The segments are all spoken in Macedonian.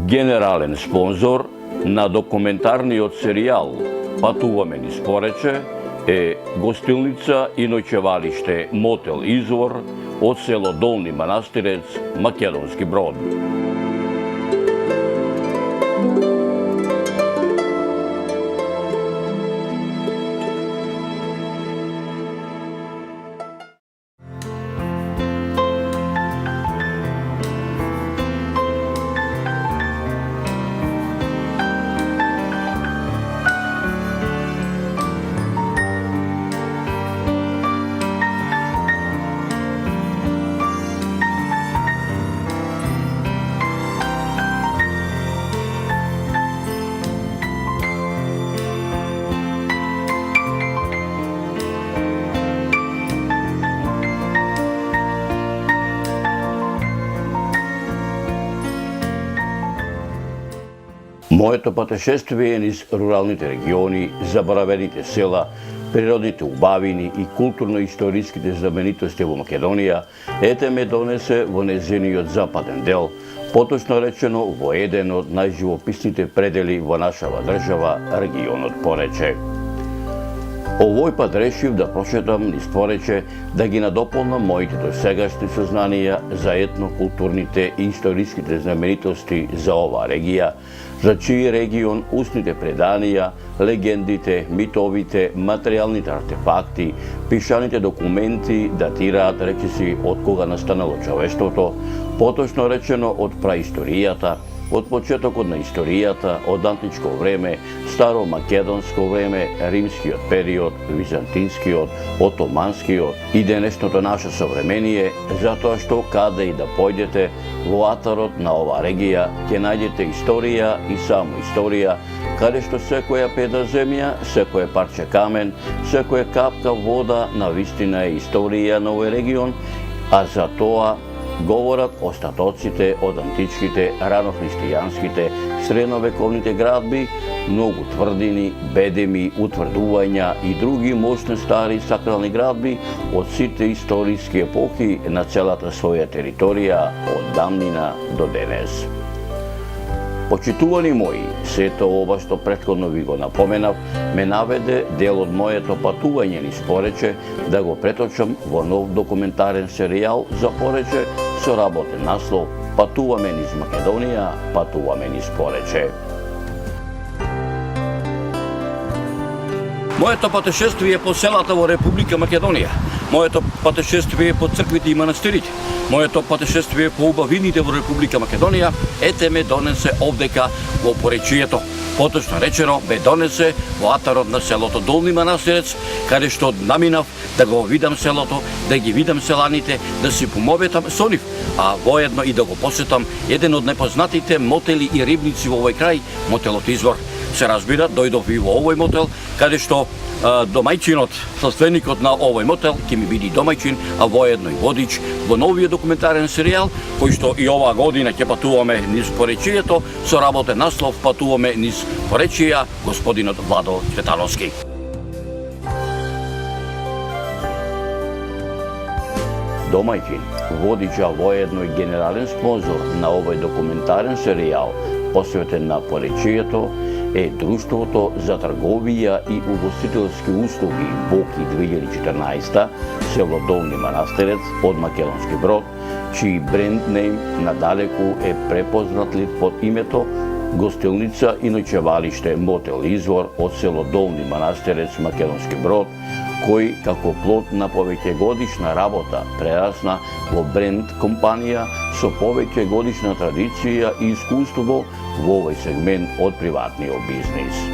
Генерален спонзор на документарниот серијал Патуваме низ Порече е гостилница и ноќевалиште Мотел Извор од село Долни Манастирец, Македонски Брод. Моето патешествие низ руралните региони, заборавените села, природните убавини и културно-историските знаменитости во Македонија ете ме донесе во незиниот западен дел, поточно речено во еден од најживописните предели во нашава држава, регионот Порече. Овој пат решив да прочетам низ Порече, да ги надополнам моите досегашни сознанија за етнокултурните и историските знаменитости за оваа регија, за чиј регион устните преданија, легендите, митовите, материјалните артефакти, пишаните документи датираат речиси од кога настанало човештвото, поточно речено од праисторијата, од почетокот на историјата, од античко време, старо-македонско време, римскиот период, византинскиот, отоманскиот и денешното наше современие, затоа што каде и да појдете во атарот на оваа регија ќе најдете историја и само историја, каде што секоја педа земја, секој парче камен, секоја капка вода на вистина е историја на овој регион, а за тоа говорат остатоците од античките, ранохристијанските, средновековните градби, многу тврдини, бедеми, утврдувања и други мощни стари сакрални градби од сите историски епохи на целата своја територија од давнина до денес. Почитувани мои, сето ова што претходно ви го напоменав, ме наведе дел од моето патување низ Порече да го преточам во нов документарен серијал за Порече со работен наслов Патуваме низ Македонија, патуваме низ Порече. Моето патешествие по селата во Република Македонија, моето патешествие по црквите и манастирите, моето патешествие по убавините во Република Македонија ете ме донесе овдека во Поречието. Поточно речено, ме донесе во атарот на селото Долни Манастирец, каде што наминав да го видам селото, да ги видам селаните, да си помоветам со нив, а воедно и да го посетам еден од непознатите мотели и рибници во овој крај, мотелот Извор. Се разбира, дојдов и во овој мотел, каде што домајчинот, собственикот на овој мотел, ќе ми биде домајчин, а воедно и водич во новиот документарен серијал, кој што и оваа година ќе патуваме низ Поречието, со работен наслов Патуваме низ Поречија, господинот Владо Цветановски. Домајчин, водича воедно и генерален спонзор на овој документарен серијал, посветен на Поречието, е Друштвото за трговија и угостителски услуги Боки 2014, село Долни Манастирец од Македонски Брод, чиј бренд нейм надалеку е препознатлив под името гостилница и ноќевалиште Мотел Извор од село Долни Манастирец, Македонски Брод, кој како плод на повеќегодишна работа прерасна во бренд компанија со повеќегодишна традиција и искуство во овој сегмент од приватниот бизнис.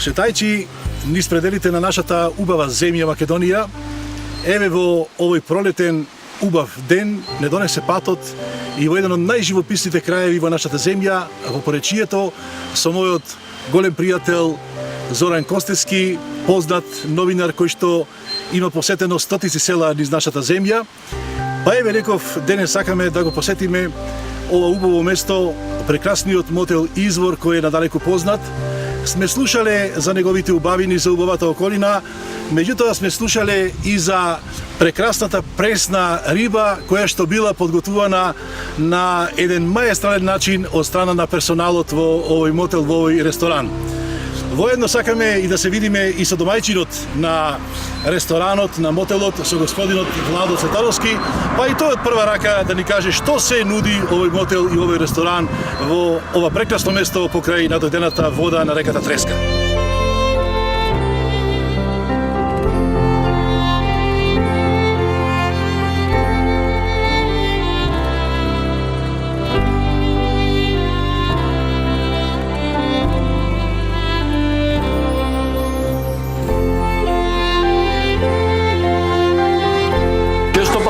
Шетајќи низ пределите на нашата убава земја Македонија, еве во овој пролетен убав ден не донесе патот и во еден од најживописните краеви во нашата земја, во Поречието, со мојот голем пријател Зоран Костевски, познат новинар кој што има посетено стотици села низ нашата земја. Па еве реков, денес сакаме да го посетиме ова убаво место, прекрасниот мотел Извор кој е надалеку познат. Сме слушале за неговите убавини, за убавата околина, меѓутоа сме слушале и за прекрасната пресна риба која што била подготвувана на еден маестрален начин од страна на персоналот во овој мотел, во овој ресторан. Воедно сакаме и да се видиме и со домајчинот на ресторанот, на мотелот, со господинот Владо Цветаровски, па и тој од прва рака да ни каже што се нуди овој мотел и овој ресторан во ова прекрасно место покрај надојдената вода на реката Треска.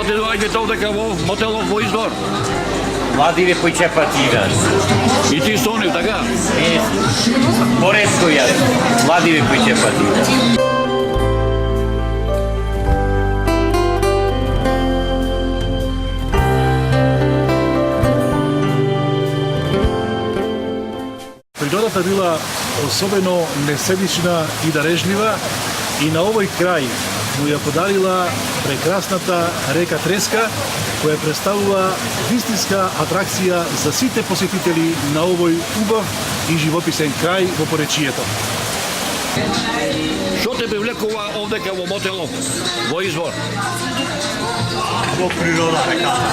Доаѓате овдека во мотелов во Извор. Владиве Појчепативе. И ти со нив, така? Поредко јас. Владиве Појчепативе. Природата била особено неседична и дарежлива и на овој крај му ја подарила прекрасната река Треска, која представува вистинска атракција за сите посетители на овој убав и живописен крај во Поречието. Што те привлекува овдека во мотелов во Извор? Во природа, реката.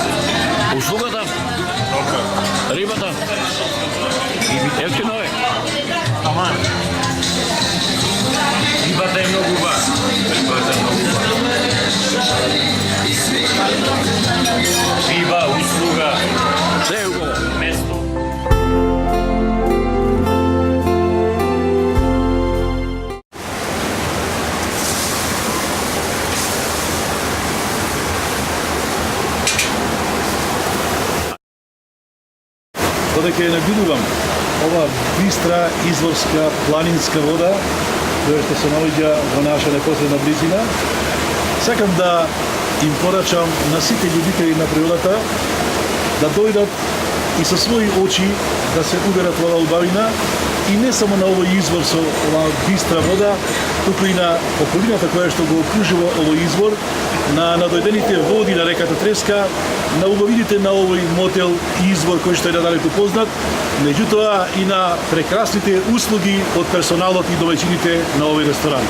Услугата? Рибата? Ефтино е? Аман. Рибата е многу убава. Риба, услуга. Се е убаво. Место. Додека ја нагидувам ова бистра изворска планинска вода, која што се наоѓа во наша непосредна близина, сакам да им порачам на сите љубители на природата да дојдат и со своји очи да се уверат во оваа убавина и не само на овој извор со оваа бистра вода, туку и на околината која што го окружува овој извор, на надојдените води на реката Треска, на убавините на овој мотел Извор кој што е надалеку познат, меѓутоа и на прекрасните услуги од персоналот и домаќините на овој ресторан.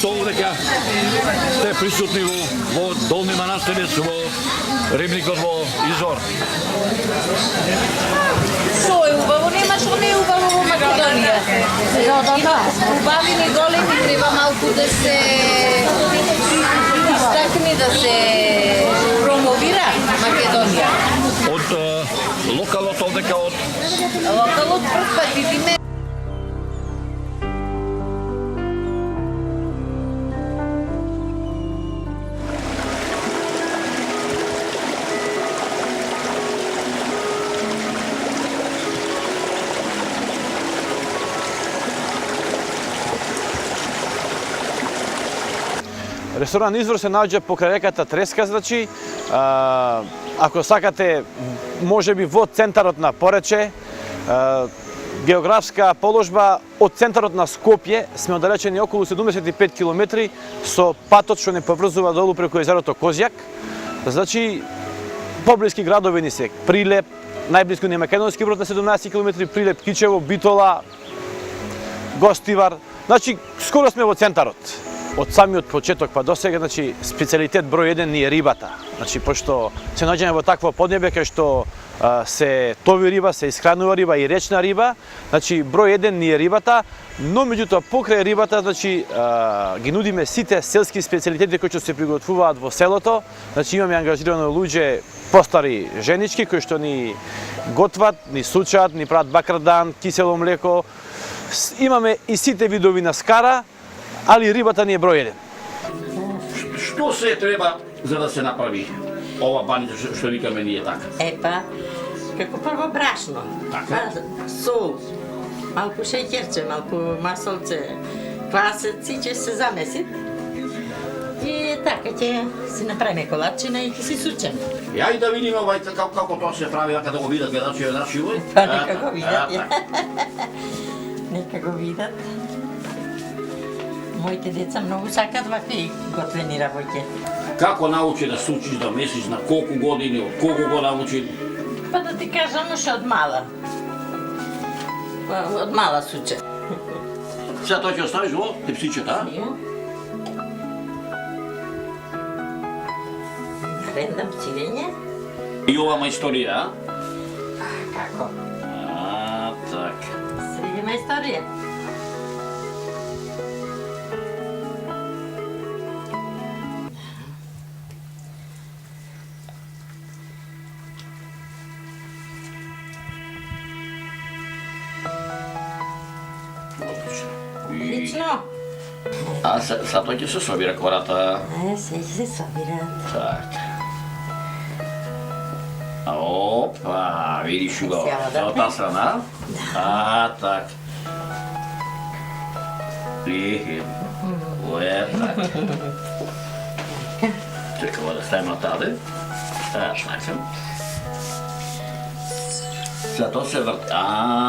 Што овдека сте присутни во Долни Манастирец, во рибникот во Извор. Што е убаво, нема што не е убаво во Македонија. Има убавини големи, треба малку да се истакне, да се промовира Македонија. Од локалот овдека од Локалот прв пат видиме. Ресторан Извор се наоѓа покрај реката Треска, значи, ако сакате, можеби во центарот на Порече, географска положба од центарот на Скопје, сме оддалечени околу 75 километри со патот што не поврзува долу преку езерото Козјак. Значи, поблиски градови ни се Прилеп, најблиску ни е Македонски брод на 17 километри, Прилеп, Кичево, Битола, Гостивар. Значи, скоро сме во центарот. Од самиот почеток па до сега, значи, специјалитет број 1 ни е рибата. Значи, пошто се наоѓаме во такво поднебе кај што се тови риба, се исхранува риба и речна риба, значи број 1 ни е рибата, но меѓутоа покрај рибата, значи ги нудиме сите селски специјалитети кои што се приготвуваат во селото. Значи имаме ангажирано луѓе постари женички кои што ни готват, ни сучат, ни прават бакардан, кисело млеко. Имаме и сите видови на скара, али рибата ни е број 1. Што се треба за да се направи ова баница што викаме ние така? Епа, како прво брашно, Така. сол, малку шеќерче, малку масолце, квасец и ќе се замесит. И така ќе си направиме колачина и ќе си сучеме. Ја и да видиме како тоа се прави, дека да го видат гледачите на живо. Па нека го видат. Нека го видат. Моите деца многу сакат вакви готвени работи. Како научи да сучиш, да месиш, на колку години, од колку го научи? Па да ти кажам, уште од мала. Од мала суче. Сега тоа ќе оставиш во тепсичета, Рендам цивење. и ова мајсторија, Како? така. Средима историја. Лично. А са тоа ќе се собира кората. Се се собираат. Така. Опа, видиш го, Сега за да таа страна. Так. И, така. Чекава да ставим натаде. Така. Сега тоа се врти.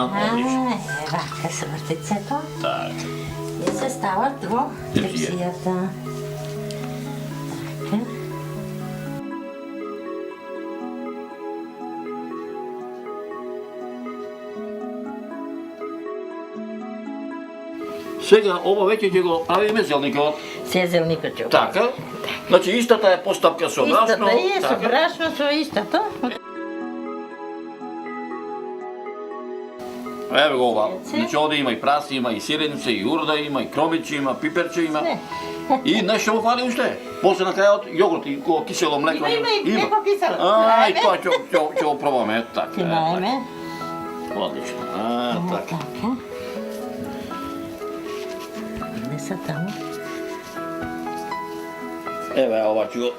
Одлично. Вака се вртицето. Така. И се стават во Тепсија. тепсијата. Така. Сега ова веќе ќе го правиме зелникот. Се зелникот ќе го Така. Значи истата е постапка со брашно. Истата е со така. брашно, со истото. Еве го ова. Значи овде има и праси, има и сиреница, и урда, има и кромиче, има пиперче, има. И нешто го фали уште. После на крајот јогурт и кисело млеко. Има и млеко кисело. И тоа ќе го пробаме, така. Ќе наеме. Одлично. Така. Така. Не са таму. Еве ова ќе го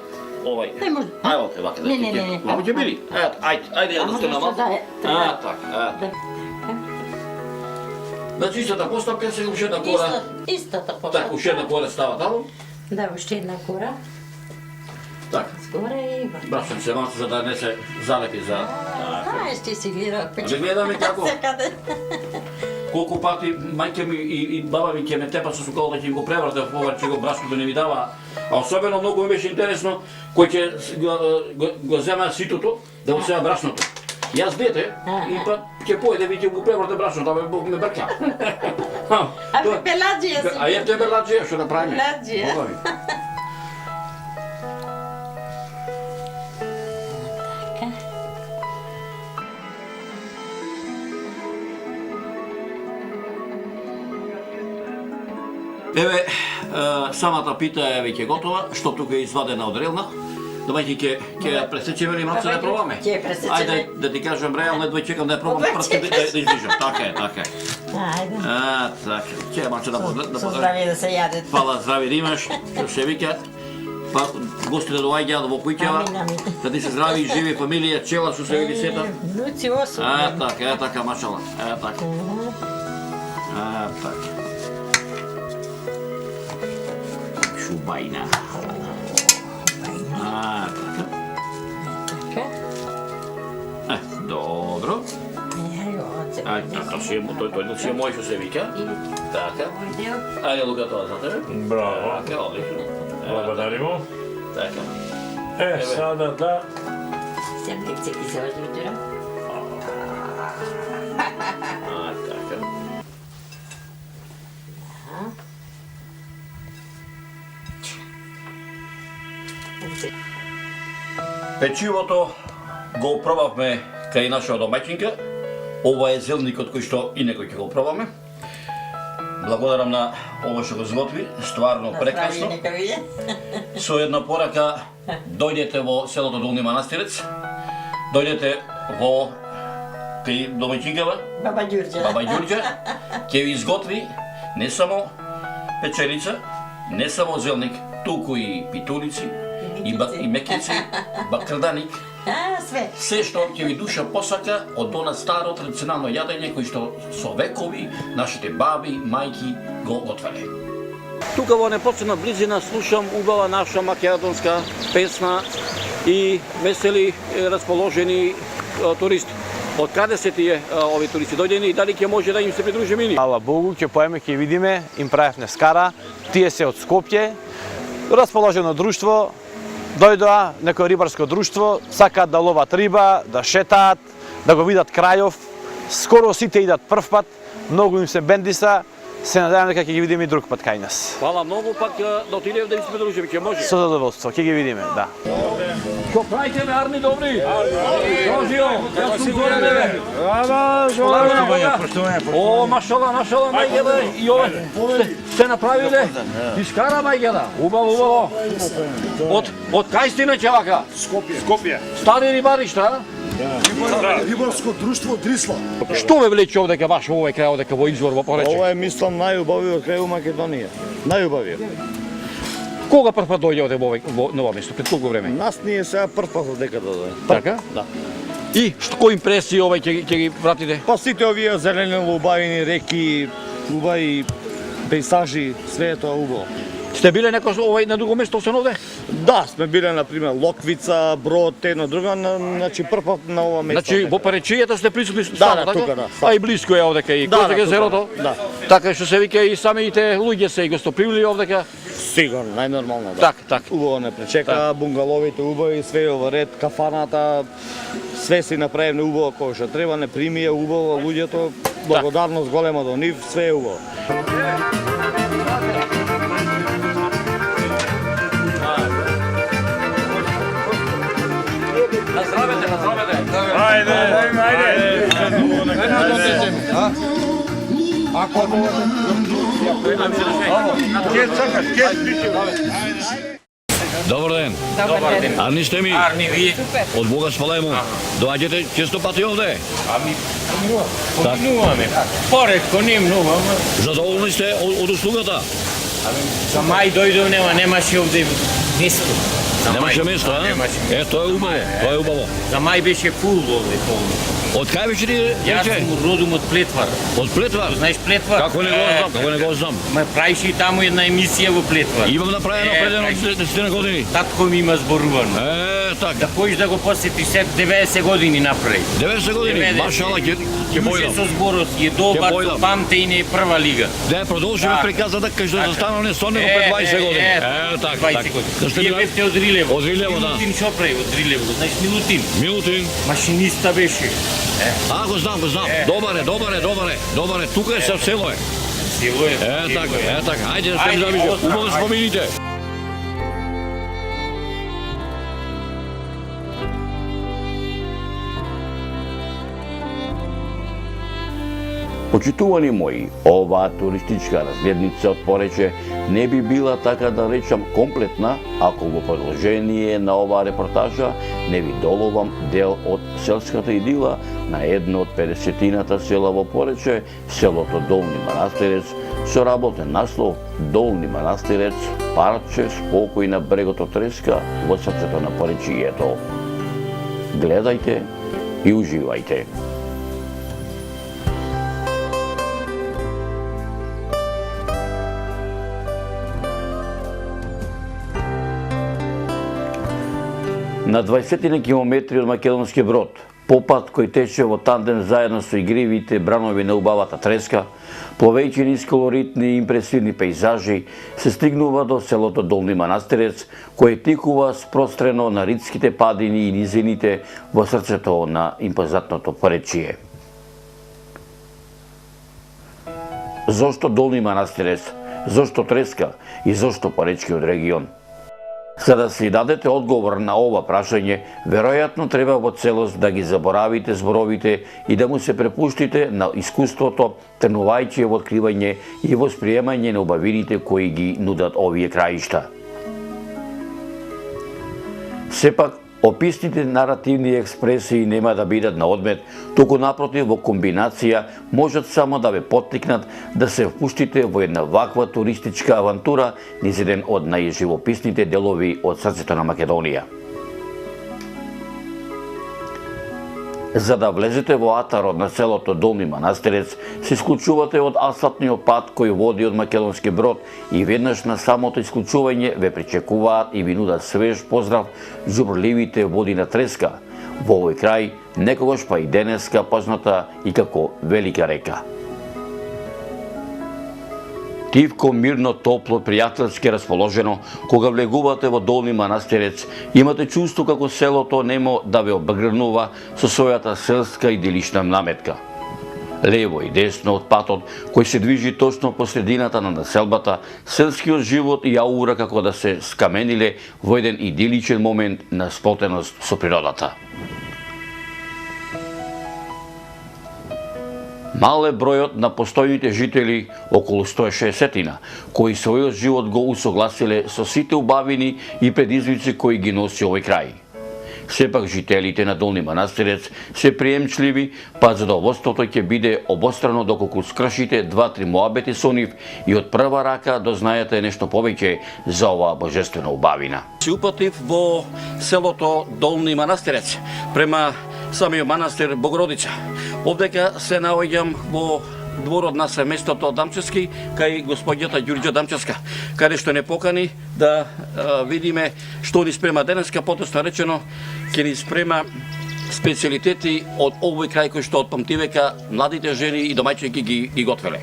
овај. Не може. Ајде, оте вака. Не. Ова ќе биде. Ајде, ја да Ама да е. така. Значи истата постапка се уште една кора. Истата Така, постапка. уште една кора става таму. Да, уште една кора. Така. Скоро и врта. Брашам се малку за да не се залепи за... Знаеш, ти си гледал Да гледаме како. Секаде. Колку пати мајке ми и баба ми ќе ме тепа со сукало да ќе го превртев повеќе го брашното не ми дава. А особено многу ми беше интересно кој ќе го зема ситото да го сева брашното. Јас дете и па ќе појде ви ќе го преврте брашното, абе Бог ме брка. А беладжија си. А ја те беладжија што да правиме? Беладжија. Обави. Еве, самата пита е веќе готова, што тука е извадена од релна. Давајќи ќе ја пресечеме или малку да пробаме. Ќе пресечеме. Ајде да ти кажам реално, едва чекам да ја пробам првите да излижам. Така е. Ајде. Така. Ќе малку да Со здравје да се јаде. Фала, здрави да имаш, што се вика. Па гостите доаѓаат во куќава, Амин. да ти се здрави и живи фамилија, чела што се види сета. Внуци 8. Така, машала. Така. Така. Шубајна. Така. Така. Добро. Ајде, Тоа си е мој што се вика. Така. овој дел. Ајде, Лука, тоа за тебе. Браво. Така, одлично. Благодаримо. Така. Сада да... Сеплекце ќе се оđутира. Така. Печивото го пробавме кај нашата домаќинка. Ова е зелникот кој што и некој ќе го пробаме. Благодарам на ова што го зготви, стварно прекрасно. Нека вие. Со една порака, дојдете во селото Долни Манастирец, дојдете во кај домаќинкава, Баба Ѓурѓа. Баба Ѓурѓа, ќе ви изготви не само печеница, не само зелник, туку и питулици, и мекици, бакрданик, Све. се што ќе ви душа посака од она старо традиционално јадење кој што со векови нашите баби, мајки го готвеле. Тука во непосредна близина слушам убава наша македонска песна и весели расположени туристи. Од каде се тие ови туристи дојдени и дали ќе може да им се придружиме и ние? Ала Богу, ќе поеме, ќе видиме, им правевме скара, тие се од Скопје, расположено друштво, дојдоа некој рибарско друштво, сакаат да ловат риба, да шетаат, да го видат крајов, скоро сите идат прв пат, многу им се бендиса, се надевам дека ќе ги видиме и друг пат кај нас. Фала многу, пак да отидеме да им се придружиме, ќе може? Со задоволство, ќе ги видиме, да. Што правите, бе, Арни, добри? Дожио, јас сум горе, бе. О, машала, мајгеле, и ове, сте направиле? Искара, мајгеле, убаво. Од кај сте на чавака? Скопје. Стари рибари, шта? Рибарско друштво Дрисла. Што ве влече овдека баш во овој крај, овдека во извор, во Порече? Ова е, мислам, најубавиот крај у Македонија. Најубавиот. Кога прв пат дојде овде во ова место, пред колку време? Нас ние сега прв пат од дека дојде. Така? Да. И што импресии овој ќе ги вратите? Па сите овие зелени убавини реки, убави пейсажи, све е тоа убаво. Сте биле некој овој на друго место освен овде? Да, сме биле, например, Локвица, Брод, едно друго, значи прв пат на ова место. Значи во Паречијата сте присутни Да, стално, да, така? тука, да. А и блиско е овдека и Да, Козак да, езерото. да. Така што се вика и самите луѓе се и гостопривли овдека. Сигурно, најнормално, да. Так. Убаво не пречека, бунгаловите убави, све во ред, кафаната, све си направивме убаво кој што треба, не примија убаво луѓето, благодарност голема до нив, све е убаво. Наздравете. Добар ден. Добар ден. Арни сте ми? Арни, вие? Од Бога спалајмо. Доаѓате често пати овде? Ами, поминуваме. Поредко, не многу, ама Задоволни сте од услугата? за мај дојдов немаше овде место. За Немаше мај. место, а? Немаше. Тоа е убаво. За мај беше фул овде полно. Од кај беше ти? Јас сум родом од Плетвар. Од Плетвар? Знаеш Плетвар? Како не го знам. Ме правише и таму една емисија во Плетвар. Имам направено пред едно 10 години. Татко ми има зборувано. Так. Да поиш да го посетиш, 90 години направи. 90 години, 90. машала, ќе Юше бојдам. со зборот е добар, Ќе бојдам. со памте и не е прва лига. Да, продолжиме Да. приказата кај што застанале со него пред 20 години. Так. 20 години. Да сте Вие били- бевте од Рилево. Од Рилево, да. Милутин шо прави од Рилево? Знаеш Милутин? Милутин. Машиниста беше. Го знам. Добар е. Тука е со село е. Село е. Така. Ајде да се Ајде, завише. ознам, Убаво ајде. спомините. Почитувани мои, оваа туристичка разгледница од Порече не би била, така да речам, комплетна ако во продолжение на оваа репортажа не ви доловам дел од селската идила на едно од 50-тината села во Порече, селото Долни Манастирец, со работен наслов Долни Манастирец, парче спокој на брегот од Треска во срцето на Поречијето. Гледајте и уживајте. На 20 на километри од Македонски Брод, попат кој тече во тандем заедно со игривите бранови на убавата Треска, пловејќи низ колоритни и импресивни пейзажи, се стигнува до селото Долни Манастирец, кој тикува спрострено на ридските падини и низините во срцето на импозантното Поречие. Зошто Долни Манастирец? Зошто Треска? И зошто Поречкиот регион? За да си дадете одговор на ова прашање, веројатно треба во целост да ги заборавите зборовите и да му се препуштите на искуството, тренувајќи во откривање и восприемање на убавините кои ги нудат овие краишта. Сепак, описните наративни експресии нема да бидат на одмет, туку напротив во комбинација можат само да ве поттикнат да се впуштите во една ваква туристичка авантура низ еден од најживописните делови од срцето на Македонија. За да влезете во атарот на селото Долни Манастирец, се исклучувате од асфалтниот пат кој води од Македонски Брод и веднаш на самото исклучување ве причекуваат и ви нудат свеж поздрав журливите води на Треска, во овој крај некогаш па и денеска позната и како Велика река. Тивко, мирно, топло, пријателски расположено, кога влегувате во Долни Манастирец, имате чувство како селото немо да ве обгрнува со својата селска идилична наметка. Лево и десно од патот, кој се движи точно по средината на населбата, селскиот живот и аура како да се скамениле во еден идиличен момент на сплотеност со природата. Мал е бројот на постојните жители, околу 160-тина, кои својот живот го усогласиле со сите убавини и предизвици кои ги носи овој крај. Сепак жителите на Долни Манастирец се приемчливи, па задоволството ќе биде обострано доколку скршите 2-3 моабети со нив и од прва рака дознаете нешто повеќе за оваа божествена убавина. Се упатив во селото Долни Манастирец, према самиот манастир Богородица. Овдека се наоѓам во дворот на семејството Дамчевски, кај господјата Ѓурѓа Дамчевска, каде што не покани да видиме што ни спрема денеска, потоа речено ќе ни спрема специјалитети од овој крај кој што од памтивека младите жени и домаќинки ги готвеле.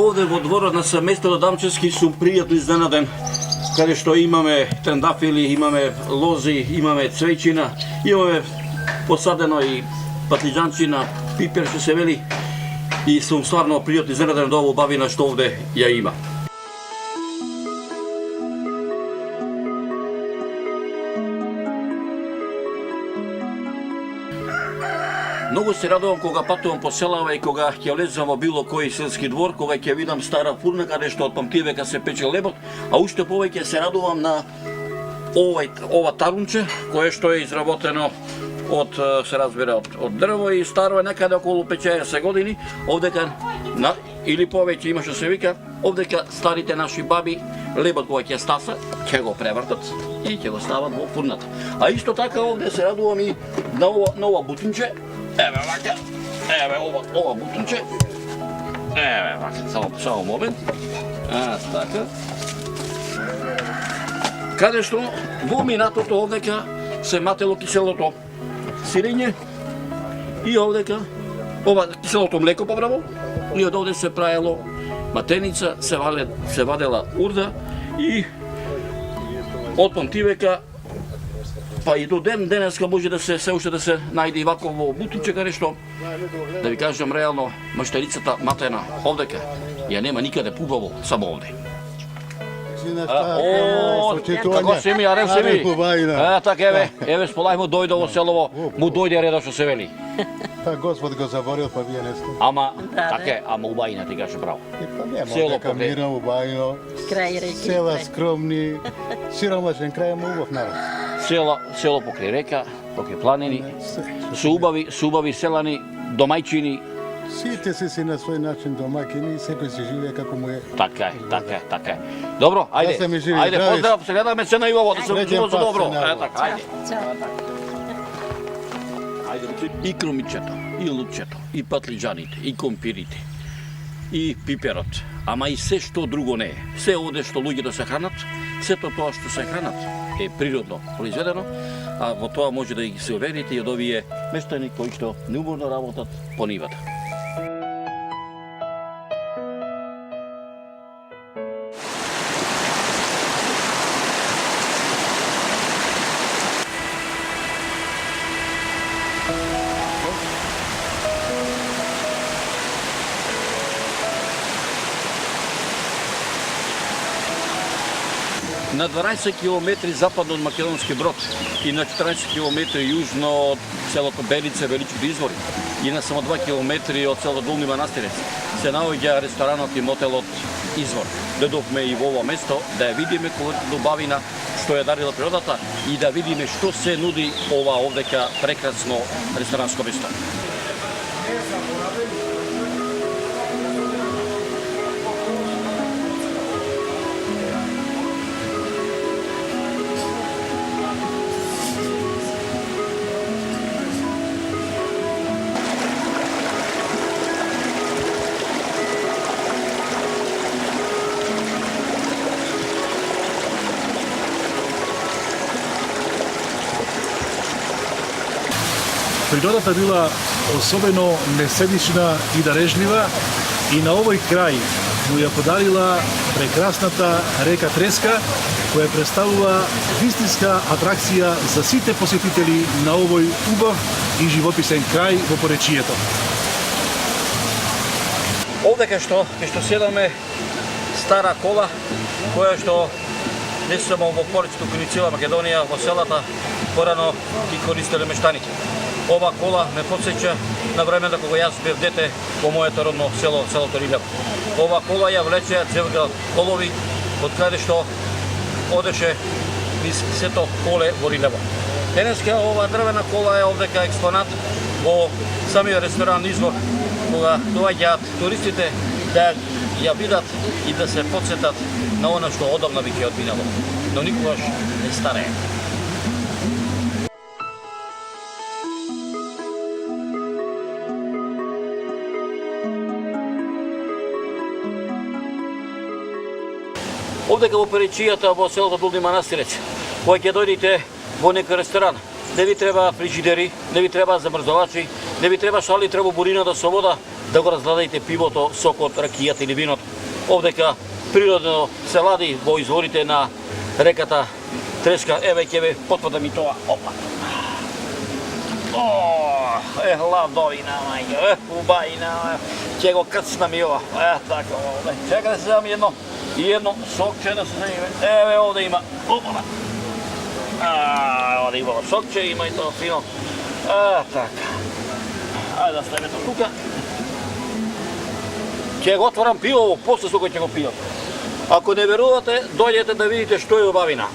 Овде во дворот на семејството Дамчевски сум пријатно изненаден, каде што имаме трендафили, имаме лози, имаме цвејчина, имаме посадено и патлиџанчина, пипер што се вели, и сум стварно пријатно изненаден од оваа убавина што овде ја има. Многу се радувам кога патувам по селава и кога ќе влезам во било кој селски двор, кога ќе видам стара фурна каде што од памтивека се пече лебот, а уште повеќе се радувам на ова тарунче кое што е изработено од се разбира од дрво и старо е некаде околу 50 години, овдека или повеќе има што се вика, овдека старите наши баби лебот кога ќе стаса, ќе го превртат и ќе го стават во фурната. А исто така овде се радувам и на ова бутинче. Еве вака, еве ова бутонче, еве вака, само момент, така. Каде што во минатото овдека се матело киселото сирење и овдека, ова киселото млеко побраво, и од овде се правело матеница, се вадела урда и од памтивека па и до денеска може да се уште да се најде и ваково бутинче каде што, да ви кажам реално, маштарицата матена овдека ја нема никаде пубаво, само овде. Како се ми, арем се ми. Така еве сполај му дојде во селово, му дојде редо што се вели. Па Господ го заборил, па вие не сте. Ама, така ама убајна ти каже право. Па нема, дека мирно, убајно, Крај реки. села скромни, сиромашен крај, ама убав народ. Село покрај река, покрај планини, со убави селани, домајчини. Сите си на свој начин домакини и секој си живее како му е. Така е. Добро, ајде, поздрав, се гледаме се на Ивово, да се живо за добро. Ајде. И крумичето, и лупчето, и патлиџаните, и компирите, и пиперот, ама и се што друго не е. Се оде што луѓето се хранат, сето тоа што се хранат е природно произведено, а во тоа може да ги се уверите и од овие местани кои што неуморно работат по нивата. на 12 км западно од Македонски Брод и на 14 км јужно од селото Белице, Велички извори и на само 2 км од селото Долни Манастирец се наоѓа ресторанот и мотелот Извор. Додовме и во ова место да ја видиме добавина што ја дарила природата и да видиме што се нуди ова овдека прекрасно ресторанско место. Природата била особено неседична и дарежлива и на овој крај му ја подарила прекрасната река Треска, која представува вистинска атракција за сите посетители на овој убав и живописен крај во поречието. Овдека што седаме стара кола која што не само во поречето кој цела Македонија, во селата порано ги користеле мештаните. Ова кола ме потсеќа на времето кога јас бев дете во моето родно село, селото Рилјево. Ова кола ја влечеа Цевград колови, од каде што одеше низ сето поле во Рилјево. Денеска ова дрвена кола е овдека експонат во самиот ресторан Извор, кога доаѓаат туристите да ја видат и да се потсетат на она што одамна веќе одминало, но никогаш не старее. Овдека во Перечијата, во селото Долни Манастирец, кога ќе дојдете во некој ресторан, не ви треба фрижидери, не ви треба замрзовачи, не ви треба шали, треба бурината со вода да го разгладајте пивото, сокот, ракијата или виното. Овдека природно се лади во изворите на реката Треска. Еве ќе ве потврдам и тоа. Опа. Ладовина, мајке, убајна, ќе го крцнам и ова. Така, овде. Чека да се дам едно сокче да се заиме. Еве овде има. Опа. Овде има сокче, има и тоа фино. Така. Ајде да ставиме тоа тука. Ќе го отворам пивово, после со кој ќе го пијам. Ако не верувате, дојдете да видите што е убавина.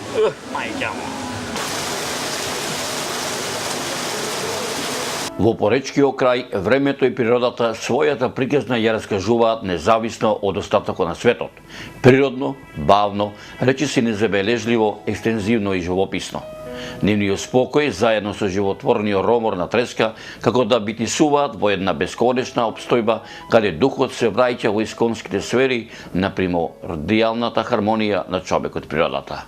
Мајќа му. Во поречкиот крај, времето и природата својата приказна ја раскажуваат независно од остатокот на светот. Природно, бавно, речиси незабележливо, екстензивно и живописно. Нивниот спокој, заедно со животворниот ромор на Треска, како да битисуваат во една бесконечна обстојба, каде духот се враќа во исконските сфери на примордијалната хармонија на човекот природата.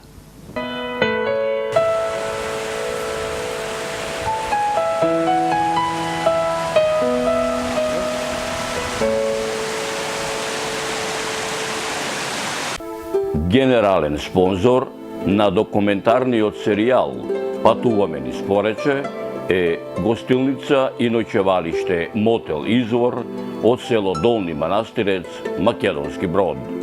Генерален спонзор на документарниот серијал Патуваме низ Порече е гостилница и ноќевалиште Мотел Извор од село Долни Манастирец, Македонски Брод.